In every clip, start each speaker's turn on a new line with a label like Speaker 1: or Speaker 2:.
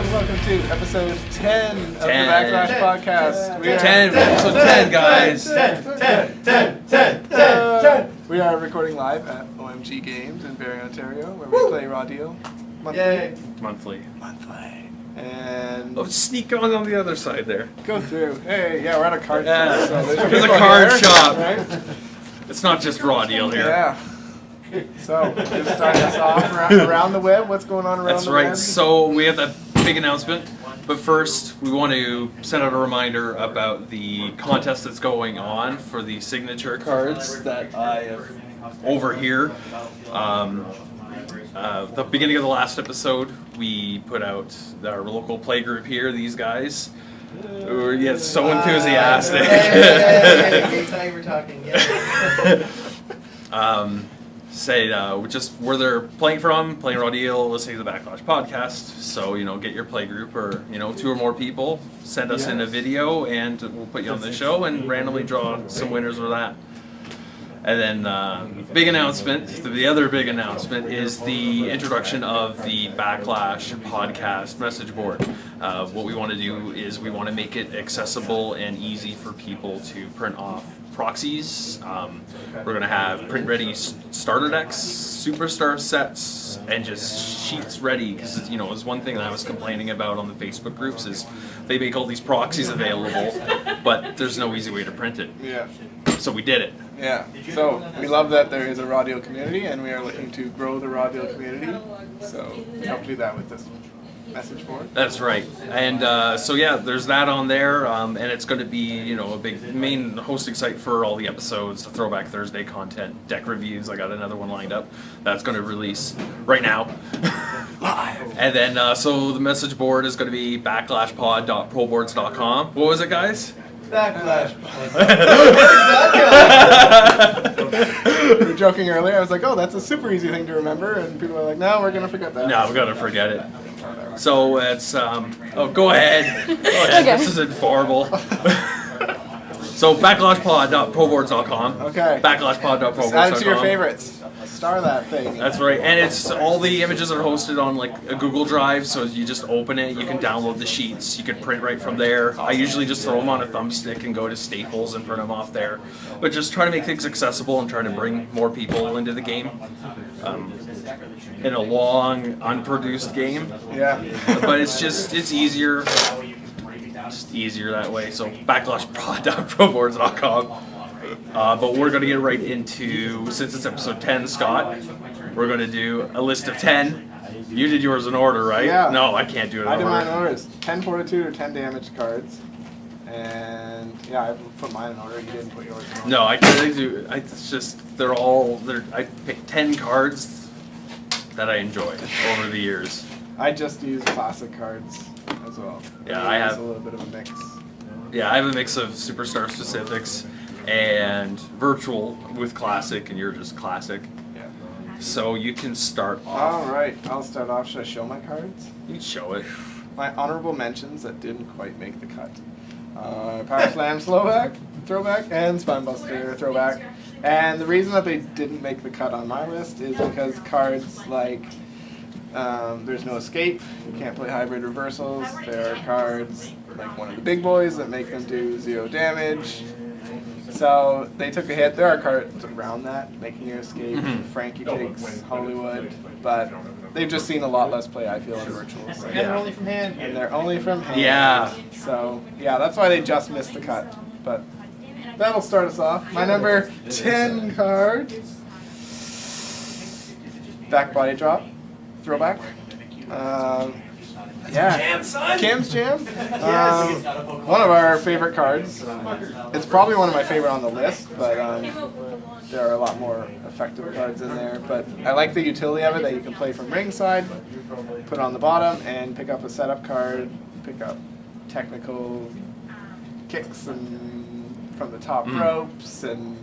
Speaker 1: welcome to episode 10 of the Backlash podcast.
Speaker 2: Episode 10, guys.
Speaker 1: 10. We are recording live at OMG Games in Barrie, Ontario, where we play Raw Deal monthly. And
Speaker 2: sneak on the other side there.
Speaker 1: Go through. Hey, we're at a card
Speaker 2: shop.
Speaker 1: So
Speaker 2: there's a card shop.
Speaker 1: Right?
Speaker 2: It's not just Raw Deal here.
Speaker 1: Yeah. So, just start us off around the web. What's going on around the web?
Speaker 2: That's right. So we have that big announcement. But first, we want to send out a reminder about the contest that's going on for the signature cards that I have over here. The beginning of the last episode, we put out our local play group here, these guys. Who are so enthusiastic.
Speaker 3: Hey, we're talking.
Speaker 2: Say just where they're playing Raw Deal, listening to the Backlash podcast. So, get your play group or, 2 or more people, send us in a video, and we'll put you on the show and randomly draw some winners with that. And then big announcement, the other big announcement is the introduction of the Backlash podcast message board. What we want to do is we want to make it accessible and easy for people to print off proxies. We're going to have print-ready starter decks, superstar sets, and just sheets ready. Because it's one thing that I was complaining about on the Facebook groups is they make all these proxies available, but there's no easy way to print it.
Speaker 1: Yeah.
Speaker 2: So we did it.
Speaker 1: Yeah. So we love that there is a Raw Deal community, and we are looking to grow the Raw Deal community. So we hope to do that with this message board.
Speaker 2: That's right. And there's that on there, and it's going to be, a big main hosting site for all the episodes, the Throwback Thursday content, deck reviews. I got another one lined up. That's going to release right now. Live. And then, so the message board is going to be backlashpod.proboards.com. What was it, guys?
Speaker 3: Backlash.
Speaker 1: We were joking earlier. I was like, oh, that's a super easy thing to remember. And people are like, no, we're going to forget that.
Speaker 2: No, we're going to forget it. So it's, go ahead. Okay. This is informal. So backlashpod.proboards.com.
Speaker 1: Okay.
Speaker 2: Backlashpod.proboards.com.
Speaker 1: Add it to your favorites. Star that thing.
Speaker 2: That's right. And it's all the images are hosted on like a Google Drive, so you just open it, you can download the sheets, you can print right from there. I usually just throw them on a thumbstick and go to Staples and print them off there. But just try to make things accessible and try to bring more people into the game. In a long, unproduced game.
Speaker 1: Yeah.
Speaker 2: But it's easier. Just easier that way. So backlashpod.proboards.com. But we're going to get right into, since it's episode 10, Scott, we're going to do a list of 10. You did yours in order, right?
Speaker 1: Yeah.
Speaker 2: No, I can't do it in order.
Speaker 1: I did mine in order. It's 10 fortitude or 10 damage cards. And I put mine in order. You didn't put yours in order.
Speaker 2: No, I can't do. It's just, I picked 10 cards that I enjoyed over the years.
Speaker 1: I just use classic cards as well.
Speaker 2: Yeah, I have
Speaker 1: a little bit of a mix.
Speaker 2: Yeah, I have a mix of superstar specifics and virtual with classic, and you're just classic.
Speaker 1: Yeah.
Speaker 2: So you can start off.
Speaker 1: All right, I'll start off. Should I show my cards?
Speaker 2: You can show it.
Speaker 1: My honorable mentions that didn't quite make the cut. Power Slam throwback, and Spinebuster throwback. And the reason that they didn't make the cut on my list is because cards like there's no escape, you can't play hybrid reversals, there are cards like one of the big boys that make them do 0 damage. So they took a hit. There are cards around that, making your escape, Frankie takes Hollywood, but they've just seen a lot less play, I feel, in virtuals.
Speaker 3: And they're only from hand.
Speaker 1: And they're only from hand.
Speaker 2: Yeah.
Speaker 1: So, that's why they just missed the cut. But that'll start us off. My number 10 card. Back body drop. Throwback. Cam's Jam. One of our favorite cards. It's probably one of my favorite on the list, but there are a lot more effective cards in there. But I like the utility of it, that you can play from ringside, put on the bottom, and pick up a setup card, pick up technical kicks and from the top ropes, and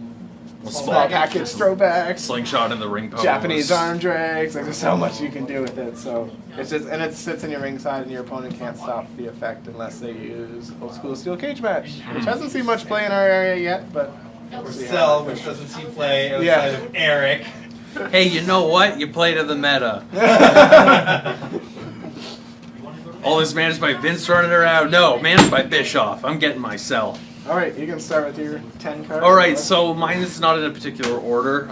Speaker 1: small package throwbacks,
Speaker 2: slingshot in the ring post,
Speaker 1: Japanese arm drags. Like, there's so much you can do with it. So it's just, and it sits in your ringside, and your opponent can't stop the effect unless they use old school steel cage match, which hasn't seen much play in our area yet, but
Speaker 3: or Cell, which doesn't see play outside of Eric.
Speaker 2: Hey, you know what? You play to the meta. All this managed by Vince running around. No, managed by Bischoff. I'm getting my cell.
Speaker 1: All right, you can start with your 10 cards.
Speaker 2: All right, so mine is not in a particular order.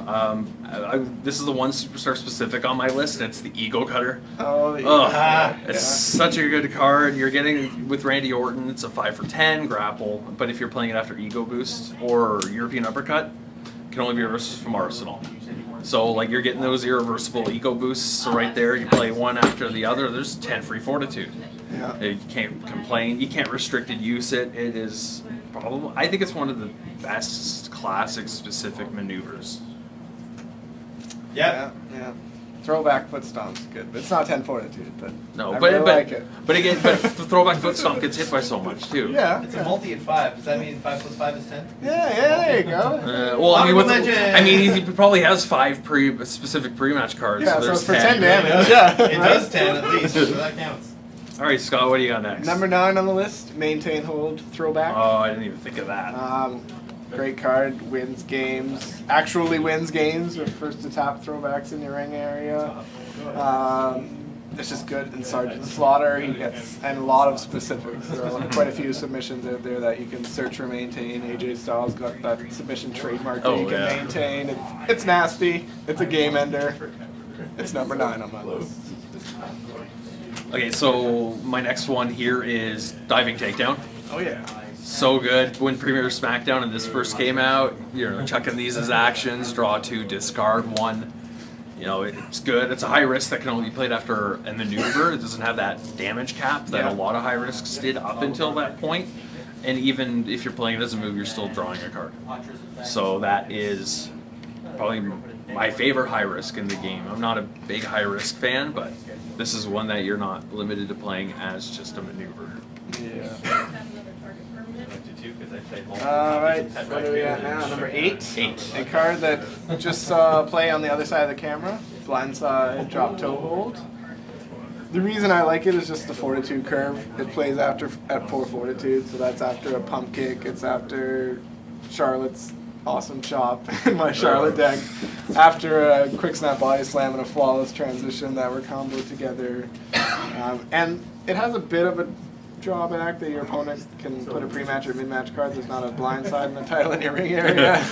Speaker 2: This is the one superstar specific on my list, and it's the Ego Cutter.
Speaker 1: Oh, the
Speaker 2: It's such a good card. You're getting with Randy Orton. It's a 5 for 10 grapple, but if you're playing it after Ego Boost or European Uppercut, it can only be reversed from Arsenal. So like you're getting those irreversible Ego Boosts right there. You play one after the other. There's 10 free Fortitude.
Speaker 1: Yeah.
Speaker 2: You can't complain. You can't restricted use it. It is probably. I think it's one of the best classic specific maneuvers.
Speaker 1: Yeah. Throwback foot stomp's good, but it's not 10 Fortitude. But
Speaker 2: No,
Speaker 1: I
Speaker 2: but
Speaker 1: really like it.
Speaker 2: But again, but the throwback foot stomp gets hit by so much too.
Speaker 1: Yeah.
Speaker 3: It's a multi at 5. Does that mean 5 plus 5 is 10?
Speaker 1: Yeah, there you go.
Speaker 2: Well, I mean,
Speaker 3: Legend.
Speaker 2: he probably has 5 specific pre-match cards.
Speaker 1: Yeah, so
Speaker 2: there's
Speaker 1: it's for 10
Speaker 2: right?
Speaker 1: damage. Yeah.
Speaker 3: It does 10 at least, so that counts.
Speaker 2: All right, Scott, what do you got next?
Speaker 1: Number 9 on the list, maintain hold throwback.
Speaker 2: Oh, I didn't even think of that.
Speaker 1: Great card, wins games. Actually wins games with first to top throwbacks in your ring area. It's just good in Sergeant Slaughter. He gets and a lot of specifics. There are quite a few submissions out there that you can search for maintain. AJ Styles got that submission trademark that you can maintain. It's nasty. It's a game ender. It's number 9 on my list.
Speaker 2: Okay, so my next one here is Diving Takedown.
Speaker 1: Oh yeah.
Speaker 2: So good. When Premier SmackDown and this first came out, chucking these as actions, draw 2, discard 1. It's good. It's a high risk that can only be played after a maneuver. It doesn't have that damage cap that a lot of high risks did up until that point. And even if you're playing it as a move, you're still drawing a card. So that is probably my favorite high risk in the game. I'm not a big high risk fan, but this is one that you're not limited to playing as just a maneuver.
Speaker 1: Yeah. Alright, what do we got now? Number 8. A card that just saw play on the other side of the camera. Blindside, drop toe hold. The reason I like it is just the Fortitude curve. It plays at 4 Fortitude, so that's after a pump kick, it's after Charlotte's awesome chop in my Charlotte deck, after a quick snap body slam and a flawless transition that were comboed together. And it has a bit of a drawback that your opponent can put a pre-match or mid-match card. There's not a blind side in the title in your ring area.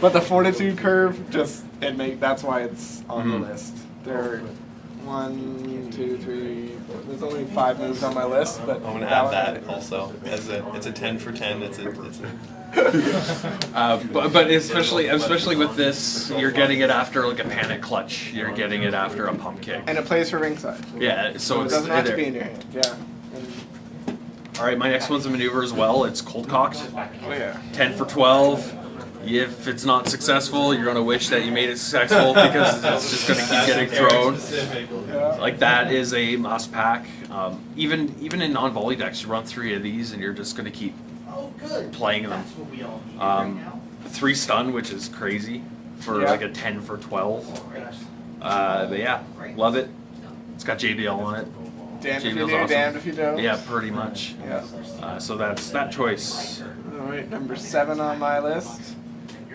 Speaker 1: But the Fortitude curve, that's why it's on the list. There are 1, 2, 3, 4. There's only 5 moves on my list, but
Speaker 4: I'm gonna add that also. It's a 10 for 10.
Speaker 2: But especially with this, you're getting it after like a panic clutch. You're getting it after a pump kick.
Speaker 1: and it plays for ringside.
Speaker 2: Yeah, so
Speaker 1: It
Speaker 2: it's
Speaker 1: doesn't have to
Speaker 2: there.
Speaker 1: be in your hand. Yeah.
Speaker 2: All right, my next one's a maneuver as well. It's cold cocked.
Speaker 1: Oh yeah.
Speaker 2: 10 for 12. If it's not successful, you're gonna wish that you made it successful because it's just gonna keep getting thrown. Like that is a must pack. Even in non-volley decks, you run 3 of these and you're just gonna keep playing them. 3 stun, which is crazy for like a 10 for 12. But yeah, love it. It's got JBL on it.
Speaker 1: Damned if you
Speaker 2: JBL's
Speaker 1: do,
Speaker 2: awesome.
Speaker 1: damned if you don't.
Speaker 2: Yeah, pretty much.
Speaker 1: Yeah.
Speaker 2: So that's that choice.
Speaker 1: Alright, number 7 on my list.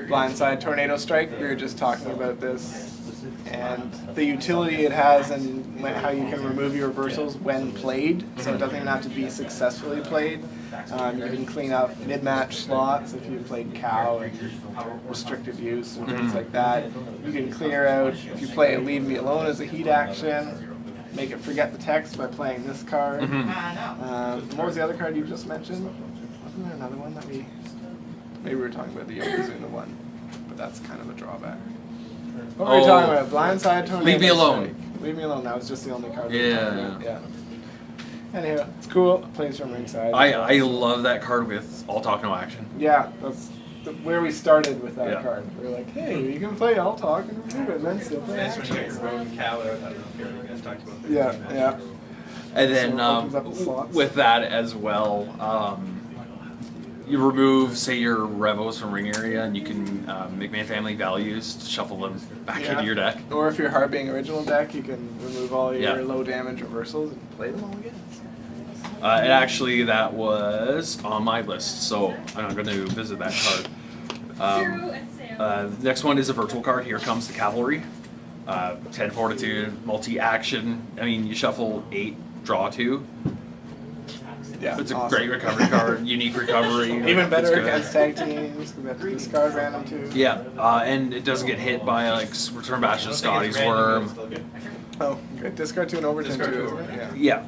Speaker 1: Blindside Tornado Strike. We were just talking about this. And the utility it has and how you can remove your reversals when played. So it doesn't even have to be successfully played. You can clean up mid-match slots if you played cow and restricted use and things like that. You can clear out, if you play Leave Me Alone as a heat action, make it forget the text by playing this card. What was the other card you just mentioned? Wasn't there another one that maybe we were talking about the Yokozuna one, but that's kind of a drawback. What were we talking about? Blindside Tornado
Speaker 2: Leave Me Alone.
Speaker 1: Strike. Leave Me Alone, that was just the only card.
Speaker 2: Yeah.
Speaker 1: Anyhow, it's cool. Plays from ringside.
Speaker 2: I love that card with all talk no action.
Speaker 1: Yeah, that's where we started with that
Speaker 2: Yeah.
Speaker 1: card. We were like, hey, you can play all talk and remove it, and then still play
Speaker 3: That's when you
Speaker 1: action.
Speaker 3: get Roman Cow. I don't know if you guys talked about that.
Speaker 1: Yeah.
Speaker 2: And then
Speaker 1: So it opens up the slots.
Speaker 2: with that as well, you remove, say, your Revos from ring area, and you can McMahon family values to shuffle them back into your deck.
Speaker 1: Or if you're Harping original deck, you can remove all your
Speaker 2: Yeah.
Speaker 1: low damage reversals and play them all again.
Speaker 2: And actually, that was on my list, so I'm going to visit that card. Next one is a virtual card. Here comes the Cavalry. 10 Fortitude, multi-action. I mean, you shuffle 8
Speaker 1: Yeah.
Speaker 2: draw 2.
Speaker 1: Yeah,
Speaker 2: It's a
Speaker 1: awesome.
Speaker 2: great recovery card, unique recovery.
Speaker 1: Even better
Speaker 2: It's good.
Speaker 1: against tag teams. We have to discard random too.
Speaker 2: Yeah, and it doesn't get hit by like Return Bash to Scotty's Worm.
Speaker 1: Oh, good. Discard 2 and overturn
Speaker 3: Discard
Speaker 1: 2.
Speaker 3: two.
Speaker 1: Isn't it? Yeah.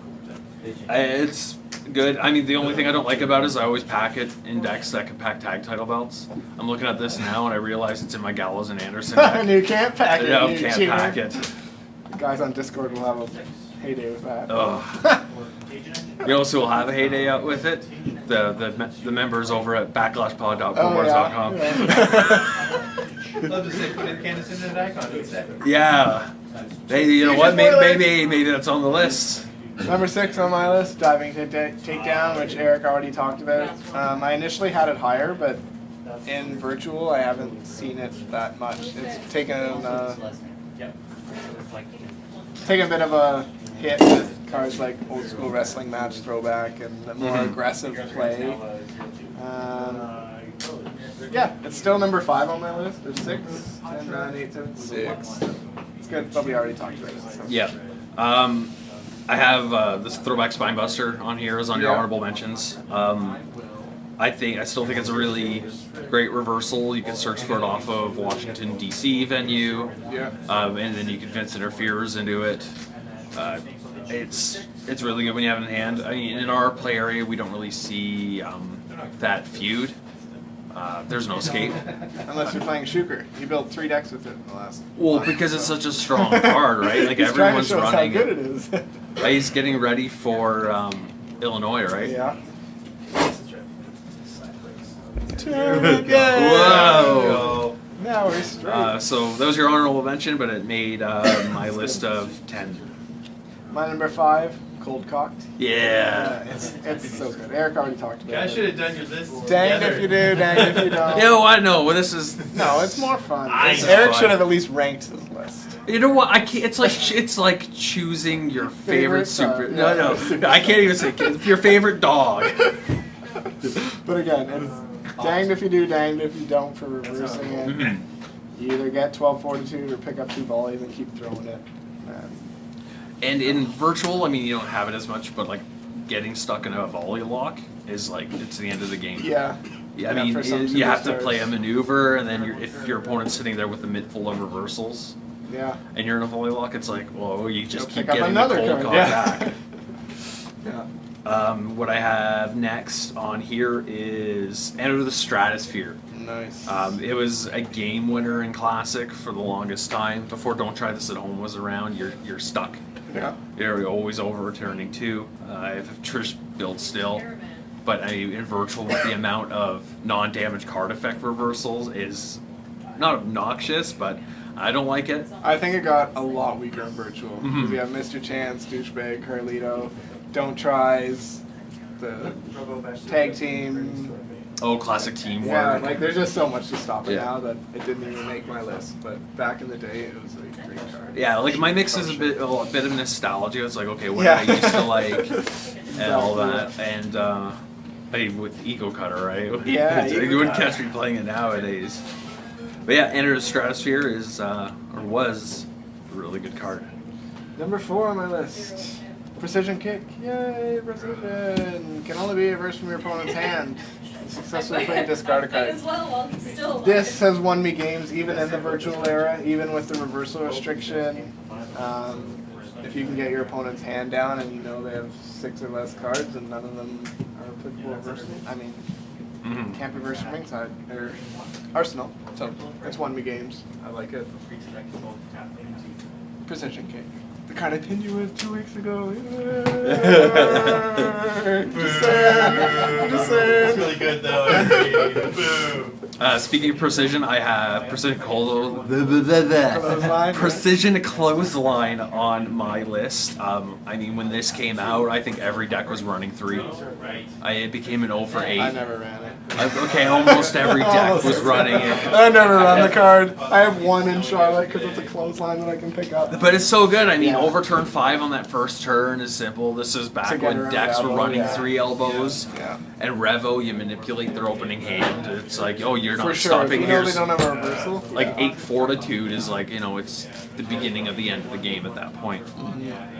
Speaker 2: Yeah, it's good. I mean, the only thing I don't like about it is I always pack it in decks that can pack tag title belts. I'm looking at this now and I realize it's in my Gallows and Anderson
Speaker 1: And
Speaker 2: deck.
Speaker 1: you can't pack it.
Speaker 2: No,
Speaker 1: you
Speaker 2: can't
Speaker 1: cheater.
Speaker 2: pack it.
Speaker 1: The guys on Discord will have a heyday with that.
Speaker 2: Ugh. You also will have a heyday out with it. The members over at backlashpod.com.
Speaker 3: Love to say put Candace in an icon instead.
Speaker 2: Yeah. Hey, you know what? Maybe that's on the list.
Speaker 1: Number 6 on my list, diving takedown, which Eric already talked about. I initially had it higher, but in virtual, I haven't seen it that much. It's taken a bit of a hit with cards like Old School Wrestling Match Throwback and the more aggressive play. Yeah, it's still number 5 on my list. There's 6, 10, 9, 8, 7, 6. It's good, but we already talked about it. So.
Speaker 2: Yeah. I have this Throwback Spinebuster on here as on your
Speaker 1: Yeah.
Speaker 2: honorable mentions. I still think it's a really great reversal. You can search for it off of Washington D.C. venue,
Speaker 1: Yeah.
Speaker 2: and then you can fence interferers into it. It's really good when you have it in hand. I mean, in our play area, we don't really see that feud. There's no escape.
Speaker 1: Unless you're playing Shuker. You built 3 decks with it in the last.
Speaker 2: Well, because it's such a strong card, right? Like
Speaker 1: He's trying to
Speaker 2: everyone's
Speaker 1: show us
Speaker 2: running.
Speaker 1: how good it is.
Speaker 2: He's getting ready for Illinois, right?
Speaker 1: Yeah.
Speaker 2: Whoa!
Speaker 1: Now we're straight.
Speaker 2: So that was your honorable mention, but it made my list of 10.
Speaker 1: My number 5, Cold Cocked.
Speaker 2: Yeah.
Speaker 1: It's so good. Eric already talked about
Speaker 3: I
Speaker 1: it.
Speaker 3: should have done your list.
Speaker 1: Danged
Speaker 3: together.
Speaker 1: if you do, danged if you don't.
Speaker 2: You know what? No, well, this is.
Speaker 1: No, it's more fun.
Speaker 2: I know.
Speaker 1: Eric should have at least ranked his list.
Speaker 2: You know what? I can't. It's like choosing your favorite super.
Speaker 1: Favorite,
Speaker 2: No,
Speaker 1: yeah.
Speaker 2: no, I can't even say your favorite dog.
Speaker 1: But again, it's danged if you do, danged if you don't for reversing it.
Speaker 2: Mhm.
Speaker 1: You either get 12 fortitude or pick up 2 volleys and keep throwing it.
Speaker 2: And in virtual, I mean, you don't have it as much, but like getting stuck in a volley lock is like it's the end of the game.
Speaker 1: Yeah.
Speaker 2: Yeah, I
Speaker 1: Yeah,
Speaker 2: mean,
Speaker 1: for some
Speaker 2: you have to
Speaker 1: superstars.
Speaker 2: play a maneuver, and then if your opponent's sitting there with a mid full of reversals,
Speaker 1: Yeah.
Speaker 2: and you're in a volley lock, it's like, well, you just
Speaker 1: You'll
Speaker 2: keep
Speaker 1: pick up
Speaker 2: getting the
Speaker 1: another
Speaker 2: cold
Speaker 1: card,
Speaker 2: cock
Speaker 1: yeah.
Speaker 2: back.
Speaker 1: Yeah.
Speaker 2: What I have next on here is Enter the Stratosphere.
Speaker 1: Nice.
Speaker 2: It was a game winner in Classic for the longest time. Before Don't Try This at Home was around, you're stuck.
Speaker 1: Yeah.
Speaker 2: You're always overturning too. I have Trish built still, but I mean, in virtual with the amount of non-damage card effect reversals is not obnoxious, but I don't like it.
Speaker 1: I think it got a lot weaker in virtual.
Speaker 2: Mhm.
Speaker 1: We have Mr. Chance, Douchebag, Carlito, Don't Tries, the tag team.
Speaker 2: Oh, classic teamwork.
Speaker 1: Yeah, like there's just so much to stop it
Speaker 2: Yeah.
Speaker 1: now that it didn't even make my list. But back in the day, it was a great card.
Speaker 2: Yeah, like my mix is a bit of nostalgia. It's like, okay, what
Speaker 1: Yeah.
Speaker 2: did I used to like, and all that, and I mean, with Eco Cutter, right?
Speaker 1: Yeah,
Speaker 2: you
Speaker 1: Eco
Speaker 2: wouldn't
Speaker 1: Cutter.
Speaker 2: catch me playing it nowadays. But yeah, Enter the Stratosphere is or was a really good card.
Speaker 1: Number 4 on my list. Precision Kick. Yay, precision. Can only be reversed from your opponent's hand. Successfully play discard a card. This has won me games even in the virtual era, even with the reversal restriction. If you can get your opponent's hand down and you know they have 6 or less cards and none of them are applicable reversal, I mean, can't reverse from ringside or Arsenal. So it's won me games. I like it. Precision Kick. The card I pinned you with 2 weeks ago. Just saying.
Speaker 3: It's really good though. I agree. Boo.
Speaker 2: Speaking of precision, I have Precision
Speaker 1: Clothesline.
Speaker 2: Precision Clothesline on my list. I mean, when this came out, I think every deck was running 3. It became an 0 for 8.
Speaker 1: I never ran it.
Speaker 2: Okay, almost every deck was running it.
Speaker 1: I never run the card. I have 1 in Charlotte because it's a clothesline that I can pick up.
Speaker 2: But it's so good. I mean,
Speaker 1: Yeah.
Speaker 2: overturn 5 on that first turn is simple. This is back
Speaker 1: To get
Speaker 2: when
Speaker 1: around
Speaker 2: decks were
Speaker 1: elbow,
Speaker 2: running
Speaker 1: yeah.
Speaker 2: 3 elbows.
Speaker 1: Yeah.
Speaker 2: And Revo, you manipulate their opening hand. It's like, oh, you're
Speaker 1: For
Speaker 2: not
Speaker 1: sure.
Speaker 2: stopping.
Speaker 1: You know they
Speaker 2: Here's
Speaker 1: don't have a reversal.
Speaker 2: like
Speaker 1: Yeah.
Speaker 2: 8 fortitude is like, you know, it's the beginning of the end of the game at that point.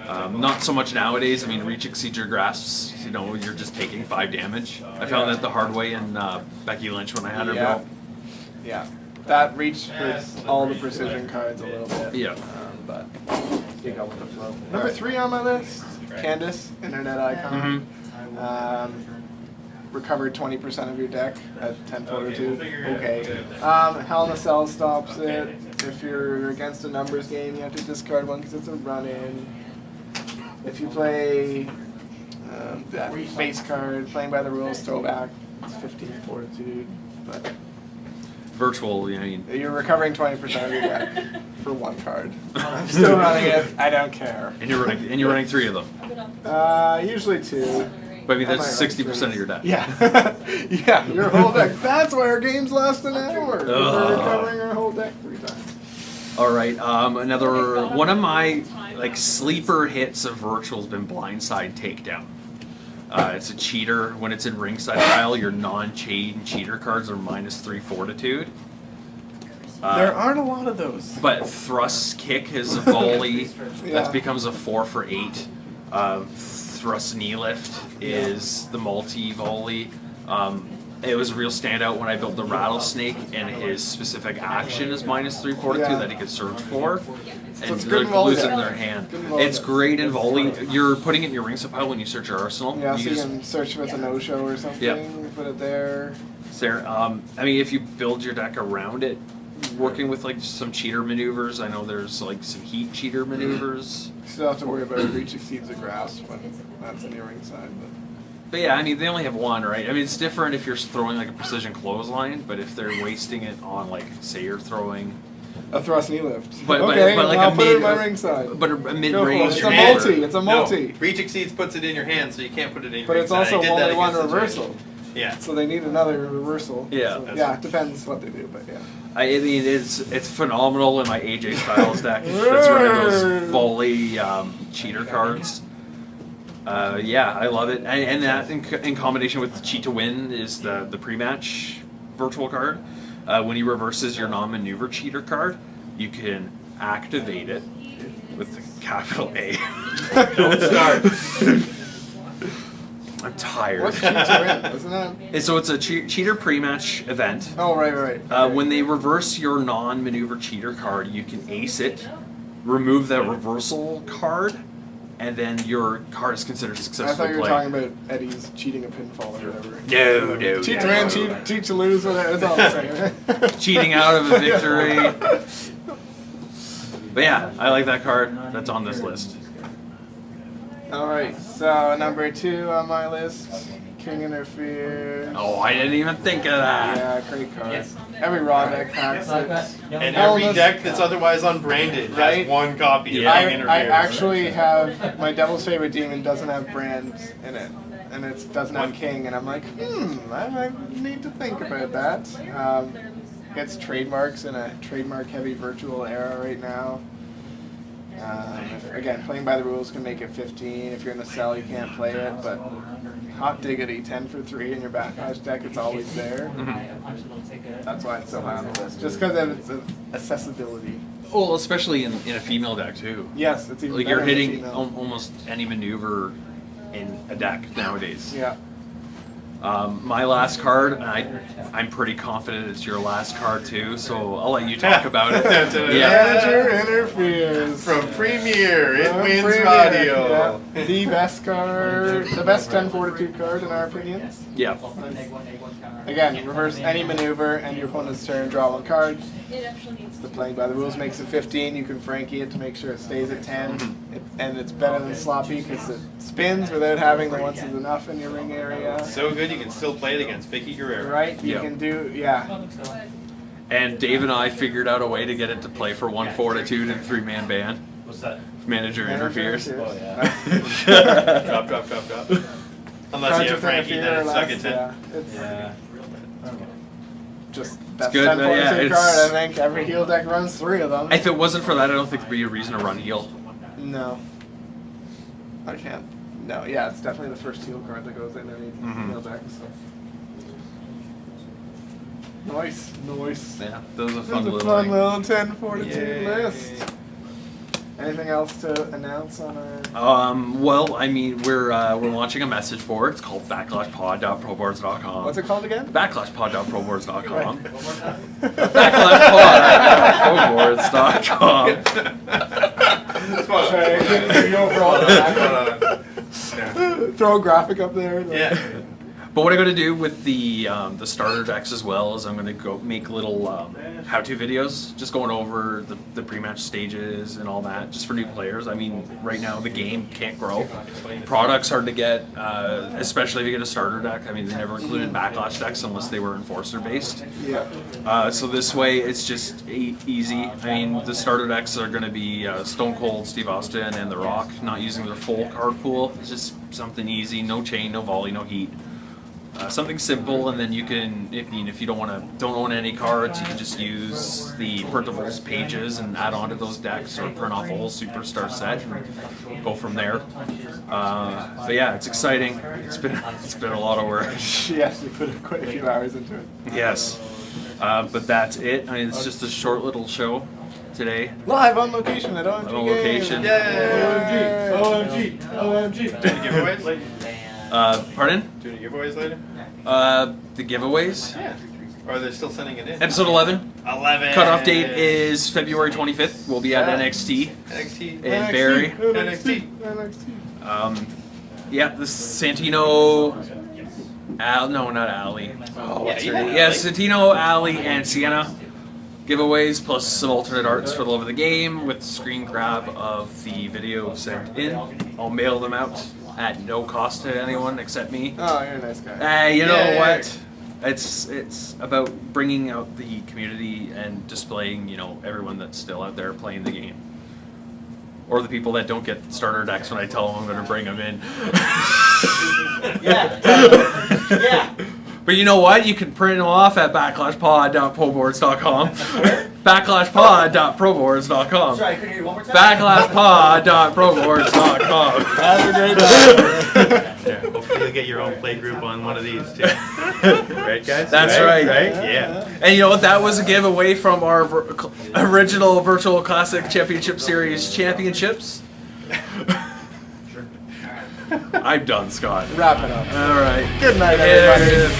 Speaker 2: Not so much nowadays. I mean, reach exceeds your grasps. You know, you're just taking 5 damage. I found that the hard way in Becky Lynch when I had her
Speaker 1: Yeah.
Speaker 2: built.
Speaker 1: Yeah. That reach hurts all the precision cards a little bit.
Speaker 2: Yeah.
Speaker 1: But you go with the flow. Number 3 on my list, Candace, Internet Icon. Recovered 20% of your deck at 10 fortitude. Okay. Hell in a Cell stops it. If you're against a numbers game, you have to discard one because it's a run-in. If you play that face card, playing by the rules, throwback, it's 15 fortitude. But
Speaker 2: Virtual, I mean,
Speaker 1: you're recovering 20% of your deck for 1 card. I'm still running it. I don't care.
Speaker 2: and you're running 3 of them.
Speaker 1: Usually 2.
Speaker 2: But I mean,
Speaker 1: I
Speaker 2: that's
Speaker 1: might run
Speaker 2: 60% of your deck.
Speaker 1: Yeah. Yeah, your whole deck. That's why our games last an hour. We're recovering our whole deck 3 times.
Speaker 2: All right, another one of my like sleeper hits of Virtual's been Blindside Takedown. It's a cheater. When it's in ringside pile, your non-chain cheater cards are -3 fortitude.
Speaker 1: There aren't a lot of those.
Speaker 2: But Thrust Kick is a volley.
Speaker 1: Yeah.
Speaker 2: That becomes a 4 for 8. Thrust Knee Lift is the multi-volley. It was a real standout when I built the Rattlesnake, and his specific action is -3 fortitude
Speaker 1: Yeah.
Speaker 2: that he could search for. And
Speaker 1: it's good in
Speaker 2: like,
Speaker 1: volley
Speaker 2: lose it in
Speaker 1: deck.
Speaker 2: their hand.
Speaker 1: Good in volley
Speaker 2: It's
Speaker 1: deck.
Speaker 2: great in volley. You're putting it in your ringside pile when you search your arsenal.
Speaker 1: Yeah, so you
Speaker 2: just-
Speaker 1: can search if it's a no-show or something.
Speaker 2: Yeah.
Speaker 1: Put it there.
Speaker 2: Sarah, I mean, if you build your deck around it, working with like some cheater maneuvers, I know there's like some heat cheater maneuvers.
Speaker 1: You still have to worry about reach exceeds the grasp when that's in your ringside.
Speaker 2: But yeah, I mean, they only have 1, right? I mean, it's different if you're throwing like a precision clothesline, but if they're wasting it on like, say you're throwing,
Speaker 1: A thrust knee lift.
Speaker 2: But
Speaker 1: okay,
Speaker 2: like
Speaker 1: I'll
Speaker 2: a
Speaker 1: put it in
Speaker 2: mid,
Speaker 1: my ringside.
Speaker 2: but a
Speaker 1: Go for it.
Speaker 2: mid-range.
Speaker 1: It's a
Speaker 4: your hand.
Speaker 1: multi. It's a multi.
Speaker 4: No, reach exceeds puts it in your hand, so you can't put it in your
Speaker 1: But it's
Speaker 4: ringside.
Speaker 1: also
Speaker 4: I did that
Speaker 1: only one
Speaker 4: against the
Speaker 1: reversal.
Speaker 4: Giants. Yeah.
Speaker 1: So they need another reversal.
Speaker 2: Yeah.
Speaker 1: So, yeah, it depends what they do, but yeah.
Speaker 2: I mean, it's phenomenal in my AJ Styles deck. That's running those volley cheater cards. Yeah, I love it, and that in combination with Cheat to Win is the pre-match virtual card. When he reverses your non-maneuver cheater card, you can activate it with a capital A.
Speaker 4: Don't start.
Speaker 2: I'm tired.
Speaker 1: What's cheat to win? Isn't that?
Speaker 2: And so it's a cheater pre-match event.
Speaker 1: Oh, right. Okay.
Speaker 2: When they reverse your non-maneuver cheater card, you can ace it, remove that reversal card, and then your card is considered
Speaker 1: I
Speaker 2: successfully
Speaker 1: thought you were
Speaker 2: played.
Speaker 1: talking about Eddie's cheating a pinfall or whatever.
Speaker 2: No.
Speaker 1: Cheat to win, cheat to lose, whatever. It's all the same.
Speaker 2: Cheating out of a victory. But yeah, I like that card. That's on this list.
Speaker 1: Alright, so number 2 on my list, King Interfere.
Speaker 2: Oh, I didn't even think of that.
Speaker 1: Yeah, great card. Every raw deck packs it.
Speaker 4: And
Speaker 1: Hell
Speaker 4: every
Speaker 1: in a-
Speaker 4: deck that's otherwise unbranded
Speaker 1: Right?
Speaker 4: has 1 copy
Speaker 2: Yeah.
Speaker 4: of
Speaker 1: I,
Speaker 4: King
Speaker 1: I
Speaker 4: Interferes.
Speaker 1: actually have, my Devil's Favorite Demon doesn't have brand in it. And it doesn't have King, and I'm like, I might need to think about that. It's trademarks in a trademark heavy virtual era right now. Again, playing by the rules can make it 15. If you're in the cell, you can't play it, but hot diggity, 10 for 3 in your Backlash deck, it's always there. That's why it's so high on the list, just because of its accessibility.
Speaker 2: Well, especially in a female deck too.
Speaker 1: Yes, it's even
Speaker 2: Like
Speaker 1: better
Speaker 2: you're
Speaker 1: than
Speaker 2: hitting
Speaker 1: female.
Speaker 2: almost any maneuver in a deck nowadays.
Speaker 1: Yeah.
Speaker 2: My last card, and I'm pretty confident it's your last card too, so I'll let you talk about it.
Speaker 1: Manager Interferes.
Speaker 4: From Premier, it
Speaker 1: From
Speaker 4: wins
Speaker 1: Premier,
Speaker 4: radio.
Speaker 1: yeah. The best card, the best 10 fortitude card in our opinions.
Speaker 2: Yeah.
Speaker 1: Again, reverse any maneuver and your opponent's turn, draw 1 card. The playing by the rules makes it 15. You can Frankie it to make sure it stays at 10. And it's better than sloppy because it spins without having the once is enough in your ring area.
Speaker 4: So good you can still play it against Vicky Guerrero.
Speaker 1: Right? You
Speaker 2: Yeah.
Speaker 1: can do, yeah.
Speaker 2: And Dave and I figured out a way to get it to play for 1 fortitude and 3-man band.
Speaker 3: What's that?
Speaker 2: Manager interferes.
Speaker 3: Oh, yeah.
Speaker 4: Drop. Unless you have Frankie, then it's stuck at 10.
Speaker 1: Yeah, it's
Speaker 3: Yeah.
Speaker 1: just best
Speaker 2: good,
Speaker 1: 10
Speaker 2: but yeah,
Speaker 1: fortitude
Speaker 2: it's-
Speaker 1: card. I think every heel deck runs 3 of them.
Speaker 2: If it wasn't for that, I don't think there'd be a reason to run heal.
Speaker 1: No. I can't. No, yeah, it's definitely the first heel card that goes in any heel deck. So. Nice.
Speaker 2: Yeah, those are
Speaker 1: This
Speaker 2: fun
Speaker 1: is a
Speaker 2: little
Speaker 1: fun
Speaker 2: thing.
Speaker 1: little 10 fortitude
Speaker 2: Yay.
Speaker 1: list. Anything else to announce on our...
Speaker 2: Well, I mean, we're launching a message board. It's called backlashpod.proboards.com.
Speaker 1: What's it called again?
Speaker 2: Backlashpod.proboards.com. Backlashpod.proboards.com.
Speaker 1: Throw a graphic up there.
Speaker 4: Yeah.
Speaker 2: But what I'm going to do with the starter decks as well is I'm going to go make little how-to videos, just going over the pre-match stages and all that, just for new players. I mean, right now the game can't grow. Products hard to get, especially if you get a starter deck. I mean, they never included Backlash decks unless they were Enforcer based.
Speaker 1: Yeah.
Speaker 2: So this way, it's just easy. I mean, the starter decks are going to be Stone Cold, Steve Austin, and The Rock, not using their full card pool. It's just something easy, no chain, no volley, no heat. Something simple, and then you can, if you don't own any cards, you can just use the printables pages and add on to those decks, or print off a whole superstar set and go from there. But yeah, it's exciting. It's been a lot of work.
Speaker 1: Yes, we put quite a few hours into it.
Speaker 2: Yes, but that's it. I mean, it's just a short little show today.
Speaker 1: Live on location at OMG
Speaker 2: On location.
Speaker 1: Games.
Speaker 3: OMG.
Speaker 4: Doing giveaways?
Speaker 2: Pardon?
Speaker 4: Doing giveaways later?
Speaker 2: The giveaways.
Speaker 4: Yeah. Or are they still sending it in?
Speaker 2: Episode 11.
Speaker 4: 11.
Speaker 2: Cutoff date is February 25th. We'll be at NXT
Speaker 4: NXT.
Speaker 2: in Barrie.
Speaker 4: NXT.
Speaker 2: Yeah, the Santino. No, not Alley.
Speaker 1: Oh,
Speaker 4: Yeah, you had
Speaker 2: Yeah,
Speaker 4: like-
Speaker 2: Santino, Alley, and Sienna giveaways, plus some alternate arts for the love of the game with screen grab of the video sent in. I'll mail them out at no cost to anyone except me.
Speaker 1: Oh, you're a nice guy.
Speaker 2: You know
Speaker 4: Yay.
Speaker 2: what? It's about bringing out the community and displaying, everyone that's still out there playing the game. Or the people that don't get starter decks when I tell them I'm going to bring them in.
Speaker 3: Yeah.
Speaker 2: But you know what? You can print them off at backlashpod.proboards.com. Backlashpod.proboards.com.
Speaker 3: Sorry, can you hear you one more time?
Speaker 2: Backlashpod.proboards.com.
Speaker 1: Have a great time.
Speaker 4: Yeah, hopefully you'll get your own play group on one of these too. Right, guys?
Speaker 2: That's right.
Speaker 4: Yeah.
Speaker 2: And you know what? That was a giveaway from our original Virtual Classic Championship Series championships. I'm done, Scott.
Speaker 1: Wrap it up.
Speaker 2: All right.
Speaker 1: Good night,
Speaker 2: Yeah.
Speaker 1: everybody.